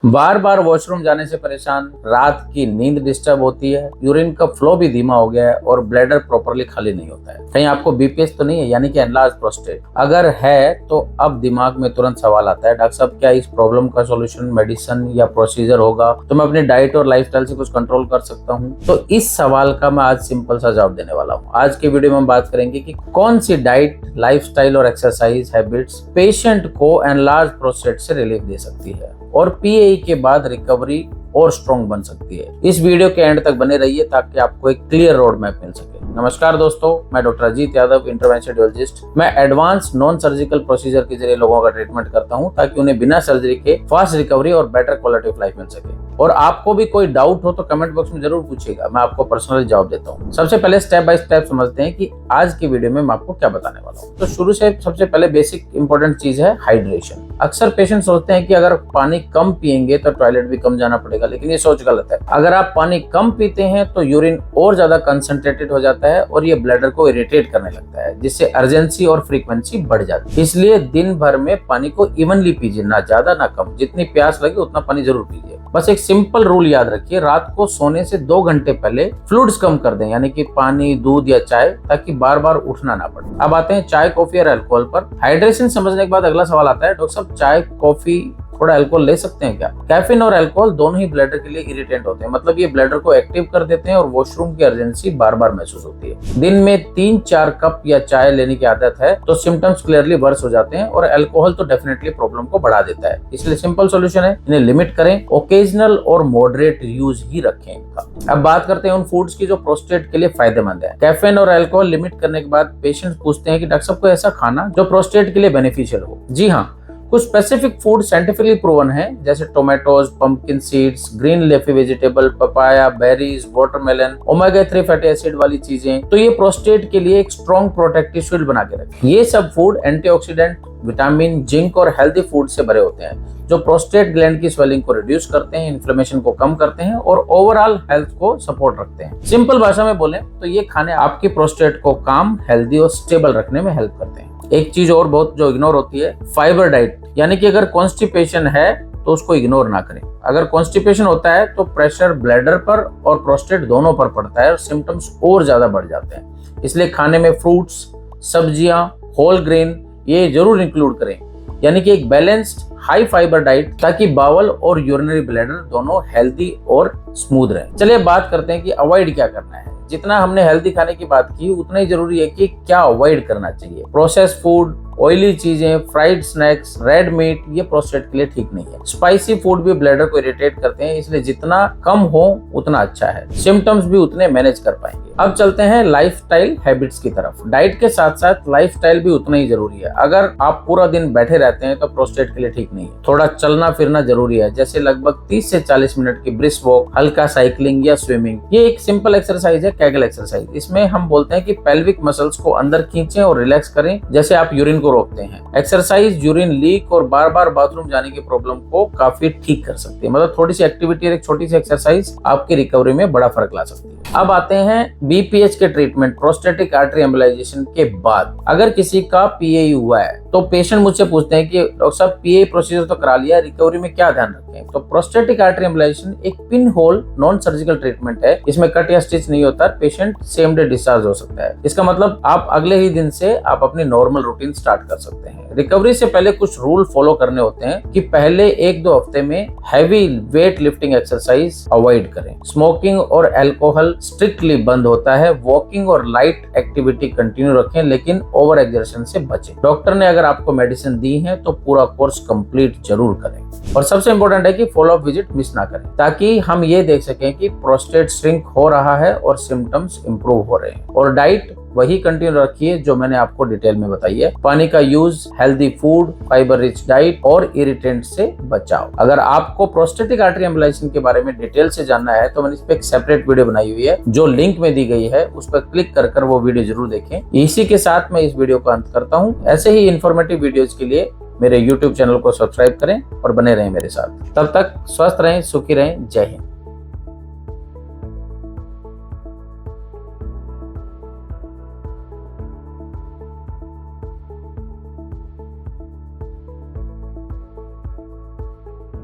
बार बार washroom जाने से परेशान, रात की नींद डिस्टर्ब होती है, यूरिन का फ्लो भी धीमा हो गया है और ब्लैडर प्रॉपरली खाली नहीं होता है। कहीं आपको बीपीएस तो नहीं है, यानी कि एनलार्ज प्रोस्टेट? अगर है तो अब दिमाग में तुरंत सवाल आता है, डॉक्टर साहब क्या इस प्रॉब्लम का सॉल्यूशन मेडिसिन या प्रोसीजर होगा? तो मैं अपनी डाइट और लाइफस्टाइल से कुछ कंट्रोल कर सकता हूँ? तो इस सवाल का मैं आज सिंपल सा जवाब देने वाला हूँ। आज के वीडियो में हम बात करेंगे कि कौन सी डाइट, लाइफस्टाइल और एक्सरसाइज हैबिट्स पेशेंट को एनलार्ज प्रोस्टेट से रिलीफ दे सकती है और पीएई के बाद रिकवरी और स्ट्रॉन्ग बन सकती है। इस वीडियो के एंड तक बने रहिए ताकि आपको एक क्लियर रोड मैप मिल सके। नमस्कार दोस्तों, मैं doctor Ajit Yadav, intervention radiologist. मैं एडवांस नॉन सर्जिकल प्रोसीजर के जरिए लोगों का ट्रीटमेंट करता हूं ताकि उन्हें बिना सर्जरी के फास्ट रिकवरी और बेटर क्वालिटी ऑफ लाइफ मिल सके। और आपको भी कोई डाउट हो तो कमेंट बॉक्स में जरूर पूछिएगा, मैं आपको पर्सनली जवाब देता हूँ। सबसे पहले स्टेप बाय स्टेप समझते हैं कि आज की वीडियो में मैं आपको क्या बताने वाला हूँ। तो शुरू से सबसे पहले बेसिक इंपॉर्टेंट चीज है हाइड्रेशन। अक्सर पेशेंट सोचते हैं कि अगर पानी कम पिएंगे तो टॉयलेट भी कम जाना पड़ेगा, लेकिन ये सोच गलत है। अगर आप पानी कम पीते हैं तो यूरिन और ज्यादा कंसंट्रेटेड हो जाता है और ये ब्लैडर को इरिटेट करने लगता है, जिससे अर्जेंसी और फ्रीक्वेंसी बढ़ जाती है। इसलिए दिन भर में पानी को इवनली पीजिए, ना ज्यादा ना कम। जितनी प्यास लगे उतना पानी जरूर पीजिए। बस एक सिंपल रूल याद रखिए, रात को सोने से 2 घंटे पहले फ्लूइड्स कम कर दें, यानी कि पानी, दूध या चाय, ताकि बार बार उठना ना पड़े। अब आते हैं चाय, कॉफी और अल्कोहल पर। हाइड्रेशन समझने के बाद अगला सवाल आता है, डॉक्टर साहब चाय, कॉफी, थोड़ा अल्कोहल ले सकते हैं क्या? कैफीन और अल्कोहल दोनों ही ब्लैडर के लिए इरिटेंट होते हैं, मतलब ये ब्लैडर को एक्टिव कर देते हैं और वॉशरूम की अर्जेंसी बार बार महसूस होती है। दिन में 3-4 कप या चाय लेने की आदत है तो सिम्टम्स क्लियरली वर्स हो जाते हैं, और अल्कोहल तो डेफिनेटली प्रॉब्लम को बढ़ा देता है। इसलिए सिंपल सोल्यूशन है, इन्हें लिमिट करें, ओकेजनल और मॉडरेट यूज ही रखें इनका। अब बात करते हैं उन फूड्स की जो प्रोस्टेट के लिए फायदेमंद है। कैफीन और अल्कोहल लिमिट करने के बाद पेशेंट पूछते हैं कि डॉक्टर साहब को ऐसा खाना जो प्रोस्टेट के लिए बेनिफिशियल हो। जी हाँ, कुछ स्पेसिफिक फूड साइंटिफिकली प्रूवन है, जैसे tomatoes, pumpkin seeds, green leafy vegetable, papaya, berries, watermelon, omega 3 fatty acid वाली चीजें, तो ये प्रोस्टेट के लिए एक स्ट्रॉन्ग प्रोटेक्टिव शील्ड बना के रखें। ये सब फूड एंटीऑक्सीडेंट, विटामिन, जिंक और हेल्दी फूड से भरे होते हैं, जो प्रोस्टेट ग्लैंड की स्वेलिंग को रिड्यूस करते हैं, इन्फ्लेमेशन को कम करते हैं और ओवरऑल हेल्थ को सपोर्ट रखते हैं। सिंपल भाषा में बोलें तो ये खाने आपकी प्रोस्टेट को काम, हेल्दी और स्टेबल रखने में हेल्प करते हैं। एक चीज और बहुत जो इग्नोर होती है, फाइबर डाइट, यानी कि अगर कॉन्स्टिपेशन है तो उसको इग्नोर ना करें। अगर कॉन्स्टिपेशन होता है तो प्रेशर ब्लैडर पर और प्रोस्टेट दोनों पर पड़ता है और सिम्टम्स और ज्यादा बढ़ जाते हैं। इसलिए खाने में फ्रूट्स, सब्जियां, होल ग्रेन ये जरूर इंक्लूड करें, यानी कि एक बैलेंस्ड हाई फाइबर डाइट, ताकि बावल और यूरिनरी ब्लैडर दोनों हेल्दी और स्मूथ रहें। चलिए बात करते हैं कि अवॉइड क्या करना है। जितना हमने हेल्दी खाने की बात की, उतना ही जरूरी है कि क्या अवॉइड करना चाहिए। प्रोसेस्ड फूड, ऑयली चीजें, फ्राइड स्नैक्स, रेड मीट, ये प्रोस्टेट के लिए ठीक नहीं है। स्पाइसी फूड भी ब्लैडर को इरिटेट करते हैं, इसलिए जितना कम हो उतना अच्छा है। सिम्टम्स भी उतने मैनेज कर पाएंगे। अब चलते हैं लाइफस्टाइल हैबिट्स की तरफ। डाइट के साथ साथ लाइफस्टाइल भी उतना ही जरूरी है। अगर आप पूरा दिन बैठे रहते हैं तो प्रोस्टेट के लिए ठीक नहीं है। थोड़ा चलना फिरना जरूरी है, जैसे लगभग 30 से 40 मिनट की ब्रिस्क वॉक, हल्का साइकिलिंग या स्विमिंग। ये एक सिंपल एक्सरसाइज है, कैगल एक्सरसाइज। इसमें हम बोलते हैं कि पेल्विक मसल्स को अंदर खींचें और रिलैक्स करें, जैसे आप यूरिन को रोकते हैं। एक्सरसाइज यूरिन लीक और बार बार बाथरूम जाने की प्रॉब्लम को काफी ठीक कर सकती है। मतलब थोड़ी सी एक्टिविटी और एक छोटी सी एक्सरसाइज आपकी रिकवरी में बड़ा फर्क ला सकती है। अब आते हैं बीपीएच के ट्रीटमेंट, प्रोस्टेटिक आर्टरी एम्बोलाइजेशन के बाद। अगर किसी का पीएई हुआ है तो पेशेंट मुझसे पूछते हैं कि डॉक्टर साहब पीएई प्रोसीजर तो करा लिया, रिकवरी में क्या ध्यान रखें? तो प्रोस्टेटिक आर्टरी एम्बोलाइजेशन एक pin hole non surgical treatment है। इसमें कट या स्टिच नहीं होता, पेशेंट सेम डे डिस्चार्ज हो सकता है। इसका मतलब आप अगले ही दिन से आप अपनी नॉर्मल रूटीन स्टार्ट कर सकते हैं। रिकवरी से पहले कुछ रूल फॉलो करने होते हैं कि पहले 1-2 हफ्ते में heavy weight lifting exercise avoid करें। स्मोकिंग और अल्कोहल स्ट्रिक्टली बंद होता है। वॉकिंग और लाइट एक्टिविटी कंटिन्यू रखें, लेकिन ओवर एक्सर्शन से बचें। डॉक्टर ने अगर आपको मेडिसिन दी है तो पूरा कोर्स कंप्लीट जरूर करें। और सबसे इंपॉर्टेंट है कि फॉलो अप विजिट मिस ना करें, ताकि हम ये देख सकें कि प्रोस्टेट श्रिंक हो रहा है और सिम्टम्स इंप्रूव हो रहे हैं। और डाइट वही कंटिन्यू रखिए जो मैंने आपको डिटेल में बताई है। पानी का use, healthy food, fibre rich diet और इरिटेंट से बचाओ। अगर आपको प्रोस्टेटिक आर्टरी एम्बोलाइजेशन के बारे में डिटेल से जानना है तो मैंने इस पे एक सेपरेट वीडियो बनाई हुई है, जो लिंक में दी गई है, उस पर क्लिक कर वो वीडियो जरूर देखें। इसी के साथ मैं इस वीडियो का अंत करता हूँ। ऐसे ही इन्फॉर्मेटिव वीडियोज के लिए मेरे YouTube चैनल को सब्सक्राइब करें और बने रहें मेरे साथ। तब तक स्वस्थ रहें, सुखी रहें। जय हिंद।